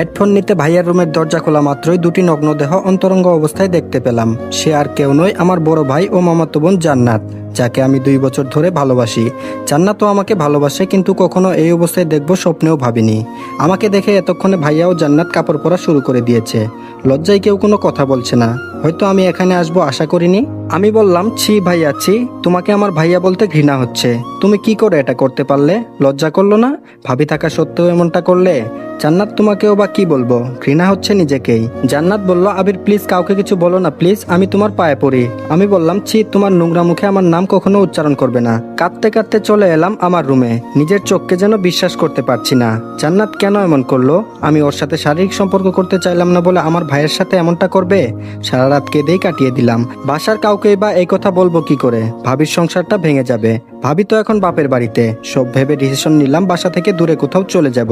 Headphone নিতে ভাইয়ার রুমের দরজা খোলা মাত্রই দুটি নগ্ন দেহ অন্তরঙ্গ অবস্থায় দেখতে পেলাম। সে আর কেউ নয়, আমার বড় ভাই ও মামাতো বোন জান্নাত, যাকে আমি 2 বছর ধরে ভালোবাসি। জান্নাতও আমাকে ভালোবাসে, কিন্তু কখনো এই অবস্থায় দেখবো স্বপ্নেও ভাবিনি। আমাকে দেখে এতক্ষণে ভাইয়া ও জান্নাত কাপড় পরা শুরু করে দিয়েছে। লজ্জায় কেউ কোনো কথা বলছে না, হয়তো আমি এখানে আসবো আশা করিনি। আমি বললাম, ছি ভাইয়া ছি, তোমাকে আমার ভাইয়া বলতে ঘৃণা হচ্ছে। তুমি কি করে এটা করতে পারলে? লজ্জা করলো না? ভাবি থাকা সত্ত্বেও এমনটা করলে? জান্নাত তোমাকেও বা কি বলবো, ঘৃণা হচ্ছে নিজেকেই। জান্নাত বলল, আবির প্লিজ কাউকে কিছু বলো না প্লিজ, আমি তোমার পায়ে পড়ি। আমি বললাম, ছি, তোমার নোংরা মুখে আমার নাম কখনো উচ্চারণ করবে না। কাঁদতে কাঁদতে চলে এলাম আমার রুমে, নিজের চোখকে যেন বিশ্বাস করতে পারছি না। জান্নাত কেন এমন করলো? আমি ওর সাথে শারীরিক সম্পর্ক করতে চাইলাম না বলে আমার ভাইয়ের সাথে এমনটা করবে? সারা রাত কেঁদেই কাটিয়ে দিলাম। বাসার কাউকেই বা এই কথা বলবো কি করে? ভাবির সংসারটা ভেঙে যাবে। ভাবি তো এখন বাপের বাড়িতে। সব ভেবে ডিসিশন নিলাম বাসা থেকে দূরে কোথাও চলে যাব।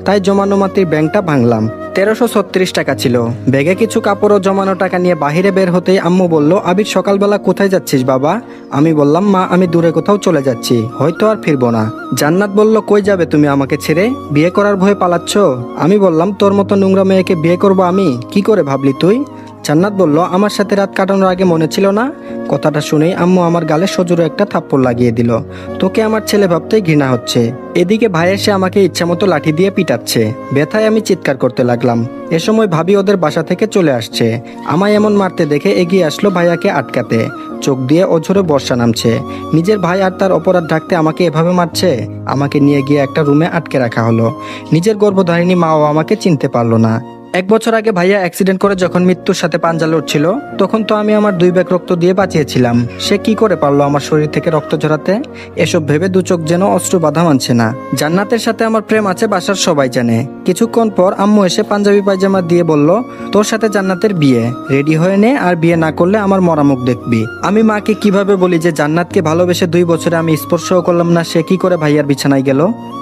তাই জমানো মাটির ব্যাংকটা ভাঙলাম। 1336 টাকা ছিল। ব্যাগে কিছু কাপড় ও জমানো টাকা নিয়ে বাহিরে বের হতেই আম্মু বলল, আবির সকালবেলা কোথায় যাচ্ছিস বাবা? আমি বললাম, মা আমি দূরে কোথাও চলে যাচ্ছি, হয়তো আর ফিরবো না। জান্নাত বলল, কই যাবে তুমি আমাকে ছেড়ে? বিয়ে করার ভয়ে পালাচ্ছ? আমি বললাম, তোর মতো নোংরা মেয়েকে বিয়ে করবো আমি? কি করে ভাবলি তুই? জান্নাত বলল, আমার সাথে রাত কাটানোর আগে মনে ছিল না? কথাটা শুনেই আম্মু আমার গালে সজোরে একটা থাপ্পড় লাগিয়ে দিল। তোকে আমার ছেলে ভাবতেই ঘৃণা হচ্ছে। এদিকে ভাই এসে আমাকে ইচ্ছামতো লাঠি দিয়ে পিটাচ্ছে। ব্যথায় আমি চিৎকার করতে লাগলাম। এ সময় ভাবি ওদের বাসা থেকে চলে আসছে। আমায় এমন মারতে দেখে এগিয়ে আসলো ভাইয়াকে আটকাতে। চোখ দিয়ে অঝরে বর্ষা নামছে। নিজের ভাই আর তার অপরাধ ঢাকতে আমাকে এভাবে মারছে। আমাকে নিয়ে গিয়ে একটা রুমে আটকে রাখা হলো। নিজের গর্ভধারিণী মাও আমাকে চিনতে পারলো না। 1 বছর আগে ভাইয়া অ্যাক্সিডেন্ট করে যখন মৃত্যুর সাথে পাঞ্জা লড়ছিল, তখন তো আমি আমার 2 ব্যাগ রক্ত দিয়ে বাঁচিয়েছিলাম। সে কি করে পারলো আমার শরীর থেকে রক্ত ঝরাতে? এসব ভেবে 2 চোখ যেন অশ্রু বাধা মানছে না। জান্নাতের সাথে আমার প্রেম আছে বাসার সবাই জানে। কিছুক্ষণ পর আম্মু এসে পাঞ্জাবি পায়জামা দিয়ে বলল, তোর সাথে জান্নাতের বিয়ে, রেডি হয়ে নে, আর বিয়ে না করলে আমার মরা মুখ দেখবি। আমি মাকে কিভাবে বলি যে জান্নাতকে ভালোবেসে 2 বছরে আমি স্পর্শও করলাম না, সে কি করে ভাইয়ার বিছানায় গেল?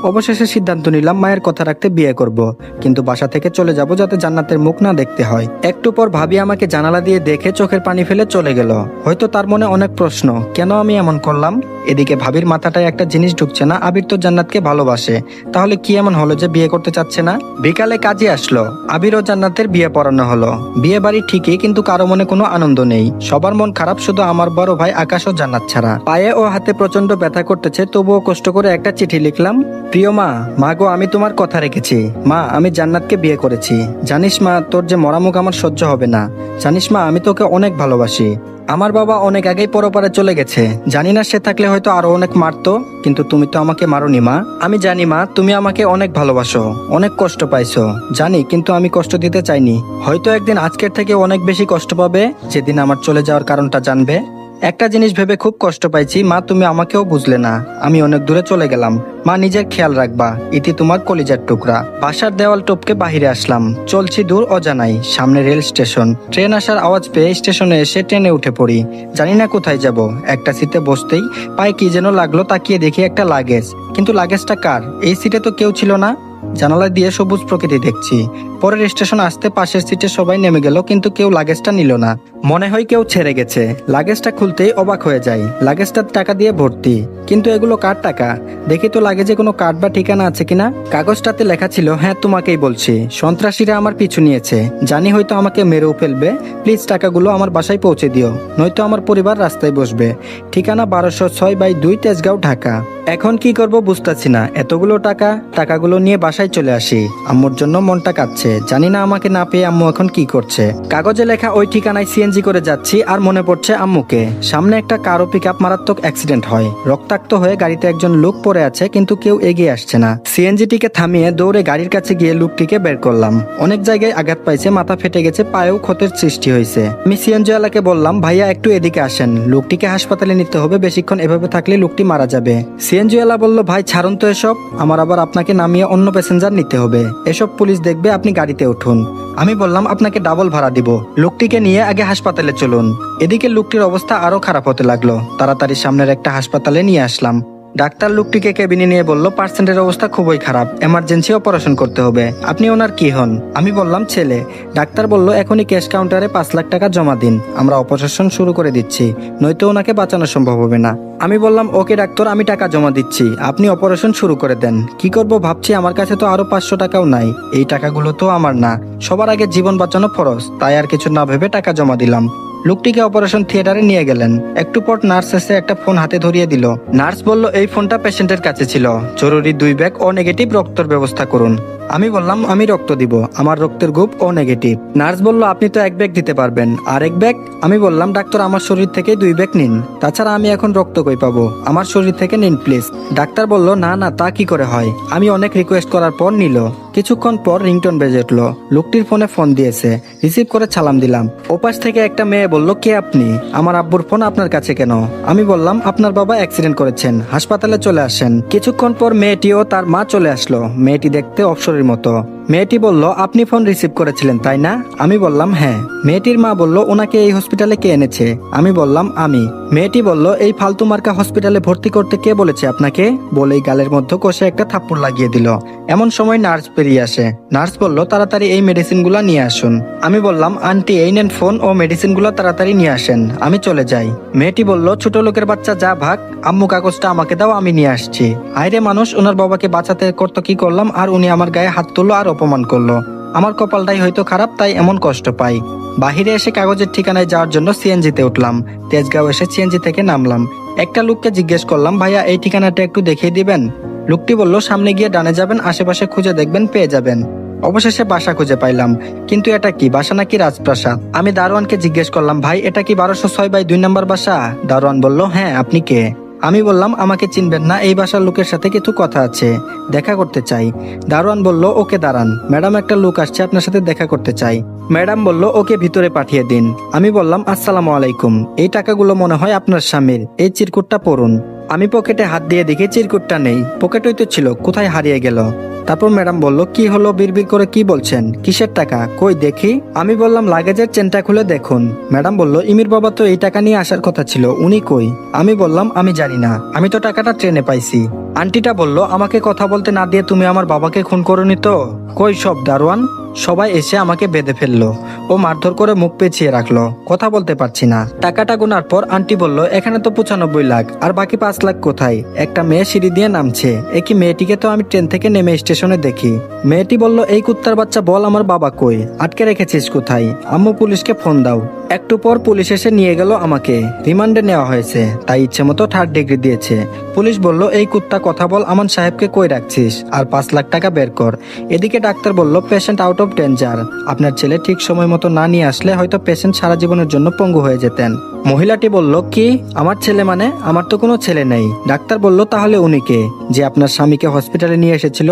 অবশেষে সিদ্ধান্ত নিলাম মায়ের কথা রাখতে বিয়ে করব, কিন্তু বাসা থেকে চলে যাব যাতে জান্নাতের মুখ না দেখতে হয়। একটু পর ভাবি আমাকে জানালা দিয়ে দেখে চোখের পানি ফেলে চলে গেল। হয়তো তার মনে অনেক প্রশ্ন, কেন আমি এমন করলাম? এদিকে ভাবির মাথাটায় একটা জিনিস ঢুকছে না, আবির তো জান্নাতকে ভালোবাসে, তাহলে কি এমন হলো যে বিয়ে করতে চাচ্ছে না? বিকালে কাজে আসলো, আবির ও জান্নাতের বিয়ে পড়ানো হলো। বিয়ে বাড়ি ঠিকই, কিন্তু কারো মনে কোনো আনন্দ নেই। সবার মন খারাপ, শুধু আমার বড় ভাই আকাশ ও জান্নাত ছাড়া। পায়ে ও হাতে প্রচন্ড ব্যথা করতেছে, তবুও কষ্ট করে একটা চিঠি লিখলাম। প্রিয় মা, গো আমি তোমার কথা রেখেছি। মা, আমি জান্নাতকে বিয়ে করেছি। জানিস মা, তোর যে মরামুখ আমার সহ্য হবে না। জানিস মা, আমি তোকে অনেক ভালোবাসি। আমার বাবা অনেক আগেই পরপারে চলে গেছে। জানি না সে থাকলে হয়তো আরো অনেক মারতো, কিন্তু তুমি তো আমাকে মারোনি মা। আমি জানি মা, তুমি আমাকে অনেক ভালোবাসো, অনেক কষ্ট পাইছো জানি, কিন্তু আমি কষ্ট দিতে চাইনি। হয়তো একদিন আজকের থেকে অনেক বেশি কষ্ট পাবে, যেদিন আমার চলে যাওয়ার কারণটা জানবে। একটা জিনিস ভেবে খুব কষ্ট পাইছি মা, তুমি আমাকেও বুঝলে না। আমি অনেক দূরে চলে গেলাম। মা, নিজের খেয়াল রাখবা। ইতি তোমার কলিজার টুকরা। বাসার দেওয়াল টপকে বাহিরে আসলাম। চলছি দূর অজানাই। সামনে রেল স্টেশন। ট্রেন আসার আওয়াজ পেয়ে স্টেশনে এসে ট্রেনে উঠে পড়ি। জানি না কোথায় যাব। একটা সিটে বসতেই পায়ে কি যেন লাগলো, তাকিয়ে দেখি একটা লাগেজ। কিন্তু লাগেজটা কার? এই সিটে তো কেউ ছিল না। জানালা দিয়ে সবুজ প্রকৃতি দেখছি। পরের স্টেশন আসতে পাশের সিটে সবাই নেমে গেল, কিন্তু কেউ লাগেজটা নিল না। মনে হয় কেউ ছেড়ে গেছে। লাগেজটা খুলতেই অবাক হয়ে যায়। লাগেজটা টাকা দিয়ে ভর্তি, কিন্তু এগুলো কার টাকা? দেখি তো লাগেজে কোনো কার্ড বা ঠিকানা আছে কিনা। কাগজটাতে লেখা ছিল, হ্যাঁ তোমাকেই বলছি, সন্ত্রাসীরা আমার পিছু নিয়েছে। জানি হয়তো আমাকে মেরেও ফেলবে। প্লিজ টাকাগুলো আমার বাসায় পৌঁছে দিও, নয়তো আমার পরিবার রাস্তায় বসবে। ঠিকানা 1206/2 তেজগাঁও, ঢাকা। এখন কি করব বুঝতেছি না। এতগুলো টাকাগুলো নিয়ে বাসায় চলে আসি। আম্মুর জন্য মনটা কাঁদছে। জানি না আমাকে না পেয়ে আম্মু এখন কি করছে। কাগজে লেখা ওই ঠিকানায় সিএনজি করে যাচ্ছি, আর মনে পড়ছে আম্মুকে। সামনে একটা কার ও পিকআপ মারাত্মক অ্যাক্সিডেন্ট হয়। রক্তাক্ত হয়ে গাড়িতে একজন লোক পড়ে আছে, কিন্তু কেউ এগিয়ে আসছে না। সিএনজিটিকে থামিয়ে দৌড়ে গাড়ির কাছে গিয়ে লোকটিকে বের করলাম। অনেক জায়গায় আঘাত পাইছে, মাথা ফেটে গেছে, পায়েও ক্ষতের সৃষ্টি হয়েছে। আমি সিএনজিওয়ালাকে বললাম, ভাইয়া একটু এদিকে আসেন, লোকটিকে হাসপাতালে নিতে হবে। বেশিক্ষণ এভাবে থাকলে লোকটি মারা যাবে। সিএনজিওয়ালা বলল, ভাই ছাড়ুন তো এসব, আমার আবার আপনাকে নামিয়ে অন্য প্যাসেঞ্জার নিতে হবে। এসব পুলিশ দেখবে, আপনি গাড়িতে উঠুন। আমি বললাম, আপনাকে ডাবল ভাড়া দিব, লোকটিকে নিয়ে আগে হাসপাতালে চলুন। এদিকে লোকটির অবস্থা আরো খারাপ হতে লাগলো। তাড়াতাড়ি সামনের একটা হাসপাতালে নিয়ে আসলাম। ডাক্তার লোকটিকে কেবিনে নিয়ে বলল, পার্সেন্টের অবস্থা খুবই খারাপ, এমার্জেন্সি অপারেশন করতে হবে। আপনি ওনার কি হন? আমি বললাম ছেলে। ডাক্তার বলল, এখনই ক্যাশ কাউন্টারে 5 লাখ টাকা জমা দিন, আমরা অপারেশন শুরু করে দিচ্ছি, নয়তো ওনাকে বাঁচানো সম্ভব হবে না। আমি বললাম, ওকে ডাক্তার, আমি টাকা জমা দিচ্ছি, আপনি অপারেশন শুরু করে দেন। কি করব ভাবছি, আমার কাছে তো আরো 500 টাকাও নাই, এই টাকাগুলো তো আমার না, সবার আগে জীবন বাঁচানো ফরজ, তাই আর কিছু না ভেবে টাকা জমা দিলাম। লোকটিকে অপারেশন থিয়েটারে নিয়ে গেলেন। একটু পর নার্স এসে একটা ফোন হাতে ধরিয়ে দিল। নার্স বলল, এই ফোনটা পেশেন্টের কাছে ছিল, জরুরি 2 ব্যাগ ও নেগেটিভ রক্তের ব্যবস্থা করুন। আমি বললাম, আমি রক্ত দিব, আমার রক্তের গ্রুপ ও নেগেটিভ। নার্স বলল, আপনি তো 1 ব্যাগ দিতে পারবেন, আর 1 ব্যাগ? আমি বললাম, ডাক্তার আমার শরীর থেকে 2 ব্যাগ নিন, তাছাড়া আমি এখন রক্ত কই পাবো, আমার শরীর থেকে নিন প্লিজ। ডাক্তার বলল, না না, তা কি করে হয়। আমি অনেক রিকোয়েস্ট করার পর নিল। কিছুক্ষণ পর রিংটোন বেজে উঠলো। লোকটির ফোনে ফোন দিয়েছে, রিসিভ করে সালাম দিলাম। ওপাশ থেকে একটা মেয়ে বলল, কে আপনি? আমার আব্বুর ফোন আপনার কাছে কেন? আমি বললাম, আপনার বাবা অ্যাক্সিডেন্ট করেছেন, হাসপাতালে চলে আসেন। কিছুক্ষণ পর মেয়েটি ও তার মা চলে আসলো। মেয়েটি দেখতে অপসরের মতো। মেয়েটি বলল, আপনি ফোন রিসিভ করেছিলেন তাই না? আমি বললাম, হ্যাঁ। মেয়েটির মা বলল, ওনাকে এই হসপিটালে কে এনেছে? আমি বললাম, আমি। মেয়েটি বলল, এই ফালতু মার্কা হসপিটালে ভর্তি করতে কে বলেছে আপনাকে? বলেই গালের মধ্যে কষে একটা থাপ্পড় লাগিয়ে দিল। এমন সময় নার্স বেরিয়ে আসে। নার্স বলল, তাড়াতাড়ি এই মেডিসিনগুলো নিয়ে আসুন। আমি বললাম, আন্টি এই নেন ফোন ও মেডিসিনগুলো তাড়াতাড়ি নিয়ে আসেন, আমি চলে যাই। মেয়েটি বলল, ছোট লোকের বাচ্চা, যা ভাগ, আম্মু কাগজটা আমাকে দাও, আমি নিয়ে আসছি। আইরে মানুষ, ওনার বাবাকে বাঁচাতে করতো কি করলাম, আর উনি আমার গায়ে হাত তুললো আর অপমান করলো। আমার কপালটাই হয়তো খারাপ, তাই এমন কষ্ট পাই। বাহিরে এসে কাগজের ঠিকানায় যাওয়ার জন্য সিএনজিতে উঠলাম। তেজগাঁও এসে সিএনজি থেকে নামলাম। একটা লোককে জিজ্ঞেস করলাম, ভাইয়া এই ঠিকানাটা একটু দেখিয়ে দিবেন? লোকটি বলল, সামনে গিয়ে ডানে যাবেন, আশেপাশে খুঁজে দেখবেন, পেয়ে যাবেন। অবশেষে বাসা খুঁজে পাইলাম। কিন্তু এটা কি বাসা নাকি রাজপ্রাসাদ? আমি দারোয়ানকে জিজ্ঞেস করলাম, ভাই এটা কি 1206/2 নম্বর বাসা? দারোয়ান বলল, হ্যাঁ, আপনি কে? আমি বললাম, আমাকে চিনবেন না, এই বাসার লোকের সাথে কিছু কথা আছে, দেখা করতে চাই। দারোয়ান বলল, ওকে দাঁড়ান, ম্যাডাম একটা লোক আসছে আপনার সাথে দেখা করতে চাই। ম্যাডাম বলল, ওকে ভিতরে পাঠিয়ে দিন। আমি বললাম, আসসালামু আলাইকুম, এই টাকাগুলো মনে হয় আপনার স্বামীর, এই চিরকুটটা পড়ুন। আমি পকেটে হাত দিয়ে দেখি চিরকুটটা নেই, পকেটেই তো ছিল, কোথায় হারিয়ে গেল? তারপর ম্যাডাম বলল, কি হলো, বিড়বিড় করে কি বলছেন? কিসের টাকা, কই দেখি। আমি বললাম, লাগেজের চেনটা খুলে দেখুন। ম্যাডাম বলল, ইমির বাবা তো এই টাকা নিয়ে আসার কথা ছিল, উনি কই? আমি বললাম, আমি জানি না, আমি তো টাকাটা ট্রেনে পাইছি। আন্টিটা বলল, আমাকে কথা বলতে না দিয়ে তুমি আমার বাবাকে খুন করোনি তো? কই সব দারোয়ান? সবাই এসে আমাকে বেঁধে ফেললো ও মারধর করে মুখ পেঁচিয়ে রাখলো, কথা বলতে পারছি না। টাকাটা গোনার পর আন্টি বলল, এখানে তো 95 লাখ, আর বাকি 5 লাখ কোথায়? একটা মেয়ে সিঁড়ি দিয়ে নামছে, একই মেয়েটিকে তো আমি ট্রেন থেকে নেমে স্টেশনে দেখি। মেয়েটি বলল, এই কুত্তার বাচ্চা, বল আমার বাবা কই, আটকে রেখেছিস কোথায়? আম্মু পুলিশকে ফোন দাও। একটু পর পুলিশ এসে নিয়ে গেল আমাকে, রিমান্ডে নেওয়া হয়েছে, তাই ইচ্ছে মতো 3rd ডিগ্রি দিয়েছে। পুলিশ বলল, এই কুত্তা কথা বল, আমান সাহেবকে কই রাখছিস, আর 5 লাখ টাকা বের কর। এদিকে ডাক্তার বলল, পেশেন্ট আউট অফ ডেঞ্জার, আপনার ছেলে ঠিক সময় মতো না নিয়ে আসলে হয়তো পেশেন্ট সারা জীবনের জন্য পঙ্গু হয়ে যেতেন। মহিলাটি বলল, কি আমার ছেলে মানে? আমার তো কোনো ছেলে নেই। ডাক্তার বলল, তাহলে উনি কে, যে আপনার স্বামীকে হসপিটালে নিয়ে এসেছিল?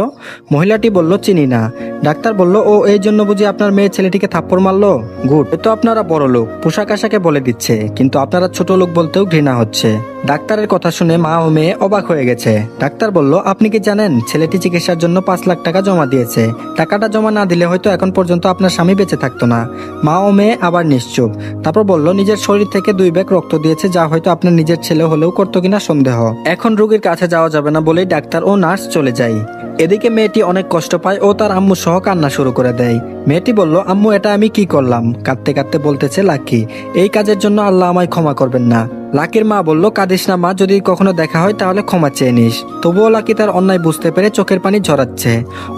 মহিলাটি বলল, চিনি না। ডাক্তার বলল, ও এই জন্য বুঝি আপনার মেয়ে ছেলেটিকে থাপ্পড় মারলো? গুড, তো আপনারা বড় লোক, পোশাক আশাকে বলে দিচ্ছে, কিন্তু আপনারা ছোট লোক বলতেও ঘৃণা হচ্ছে। ডাক্তারের কথা শুনে মা ও মেয়ে অবাক হয়ে গেছে। ডাক্তার বলল, আপনি কি জানেন ছেলেটি চিকিৎসার জন্য 5 লাখ টাকা জমা দিয়েছে? টাকাটা জমা না দিলে হয়তো এখন পর্যন্ত আপনার স্বামী বেঁচে থাকতো না। মা ও মেয়ে আবার নিশ্চুপ। তারপর বলল, নিজের শরীর থেকে 2 ব্যাগ রক্ত দিয়েছে, যা হয়তো আপনার নিজের ছেলে হলেও করতো কিনা সন্দেহ। এখন রোগীর কাছে যাওয়া যাবে না বলেই ডাক্তার ও নার্স চলে যায়। এদিকে মেয়েটি অনেক কষ্ট পায় ও তার আম্মু সহ কান্না শুরু করে দেয়। মেয়েটি বলল, আম্মু এটা আমি কি করলাম? কাঁদতে কাঁদতে বলতেছে, লাকি, এই কাজের জন্য আল্লাহ আমায় ক্ষমা করবেন না। লাকির মা বলল, কাঁদিস না মা, যদি কখনো দেখা হয় তাহলে ক্ষমা চেয়ে নিস। তবুও লাকি তার অন্যায় বুঝতে পেরে চোখের পানি ঝরাচ্ছে।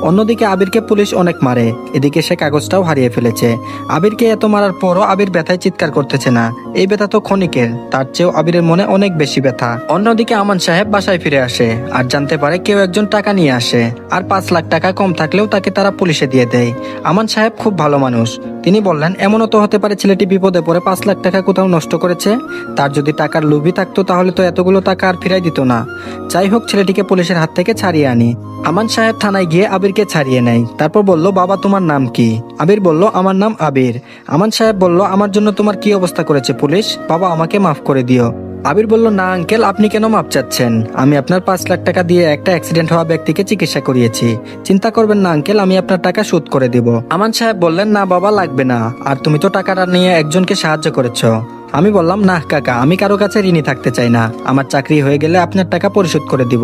অন্যদিকে আবিরকে পুলিশ অনেক মারে, এদিকে সে কাগজটাও হারিয়ে ফেলেছে। আবিরকে এত মারার পরও আবির ব্যথায় চিৎকার করতেছে না। এই ব্যথা তো ক্ষণিকের, তার চেয়েও আবিরের মনে অনেক বেশি ব্যথা। অন্যদিকে আমান সাহেব বাসায় ফিরে আসে আর জানতে পারে কেউ একজন টাকা নিয়ে আসে, আর 5 লাখ টাকা কম থাকলেও তাকে তারা পুলিশে দিয়ে দেয়। আমান সাহেব খুব ভালো মানুষ। তিনি বললেন, এমনও তো হতে পারে ছেলেটি বিপদে পড়ে 5 লাখ টাকা কোথাও নষ্ট করেছে। তার যদি টাকার লোভী থাকতো তাহলে তো এতগুলো টাকা আর ফিরাই দিত না। যাই হোক, ছেলেটিকে পুলিশের হাত থেকে ছাড়িয়ে আনি। আমান সাহেব থানায় গিয়ে আবিরকে ছাড়িয়ে নেয়। তারপর বলল, বাবা তোমার নাম কি? আবির বলল, আমার নাম আবির। আমান সাহেব বলল, আমার জন্য তোমার কি অবস্থা করেছে পুলিশ, বাবা আমাকে মাফ করে দিও। আবির বলল, না আঙ্কেল, আপনি কেন মাপ চাচ্ছেন? আমি আপনার 5 লাখ টাকা দিয়ে একটা অ্যাক্সিডেন্ট হওয়া ব্যক্তিকে চিকিৎসা করিয়েছি। চিন্তা করবেন না আঙ্কেল, আমি আপনার টাকা শোধ করে দেব। আমান সাহেব বললেন, না বাবা লাগবে না, আর তুমি তো টাকাটা নিয়ে একজনকে সাহায্য করেছো। আমি বললাম, না কাকা, আমি কারো কাছে ঋণী থাকতে চাই না। আমার চাকরি হয়ে গেলে আপনার টাকা পরিশোধ করে দিব।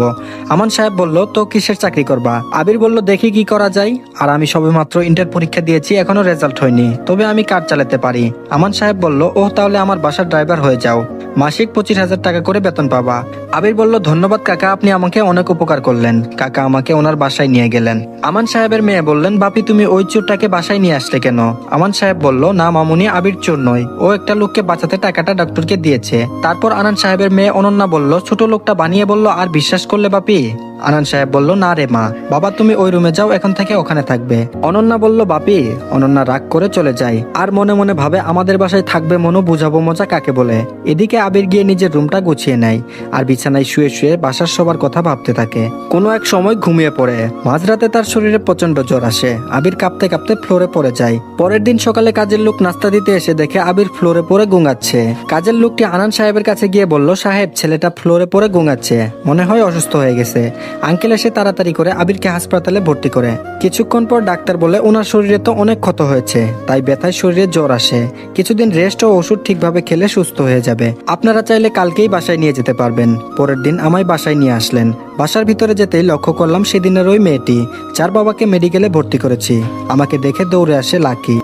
আমান সাহেব বলল, তো কিসের চাকরি করবা? আবির বলল, দেখি কি করা যায়। আর আমি সবেমাত্র ইন্টার পরীক্ষা দিয়েছি, এখনো রেজাল্ট হয়নি, তবে আমি কার চালাতে পারি। আমান সাহেব বলল, ও তাহলে আমার বাসার ড্রাইভার হয়ে যাও, মাসিক 25,000 টাকা করে বেতন পাবা। আবির বলল, ধন্যবাদ কাকা, আপনি আমাকে অনেক উপকার করলেন। কাকা আমাকে ওনার বাসায় নিয়ে গেলেন। আমান সাহেবের মেয়ে বললেন, বাপি তুমি ওই চোরটাকে বাসায় নিয়ে আসলে কেন? আমান সাহেব বলল, না মামুনি, আবির চোর নয়, ও একটা লোককে বাঁচাতে টাকাটা ডক্টরকে দিয়েছে। তারপর আনান সাহেবের মেয়ে অনন্যা বলল, ছোট লোকটা বানিয়ে বলল, আর বিশ্বাস করলে বাপি? আনান সাহেব বলল, না রে মা, বাবা তুমি ওই রুমে যাও, এখন থেকে ওখানে থাকবে। অনন্যা বলল, বাপি। অনন্যা রাগ করে চলে যায়, আর মনে মনে ভাবে, আমাদের বাসায় থাকবে মনো, বুঝাবো মজা কাকে বলে। এদিকে আবির গিয়ে নিজের রুমটা গুছিয়ে নেয়, আর বিছানায় শুয়ে শুয়ে বাসার সবার কথা ভাবতে থাকে। কোনো এক সময় ঘুমিয়ে পড়ে। মাঝরাতে তার শরীরে প্রচন্ড জ্বর আসে। আবির কাঁপতে কাঁপতে ফ্লোরে পড়ে যায়। পরের দিন সকালে কাজের লোক নাস্তা দিতে এসে দেখে আবির ফ্লোরে পড়ে গুঙাচ্ছে। কাজের লোকটি আনান সাহেবের কাছে গিয়ে বলল, সাহেব, ছেলেটা ফ্লোরে পড়ে গুঙাচ্ছে, মনে হয় অসুস্থ হয়ে গেছে। আঙ্কেল এসে তাড়াতাড়ি করে আবিরকে হাসপাতালে ভর্তি করে। কিছুক্ষণ পর ডাক্তার বলে, ওনার শরীরে তো অনেক ক্ষত হয়েছে, তাই ব্যথায় শরীরে জ্বর আসে। কিছুদিন রেস্ট ও ওষুধ ঠিকভাবে খেলে সুস্থ হয়ে যাবে। আপনারা চাইলে কালকেই বাসায় নিয়ে যেতে পারবেন। পরের দিন আমায় বাসায় নিয়ে আসলেন। বাসার ভিতরে যেতেই লক্ষ্য করলাম সেদিনের ওই মেয়েটি, যার বাবাকে মেডিকেলে ভর্তি করেছি। আমাকে দেখে দৌড়ে আসে লাকি।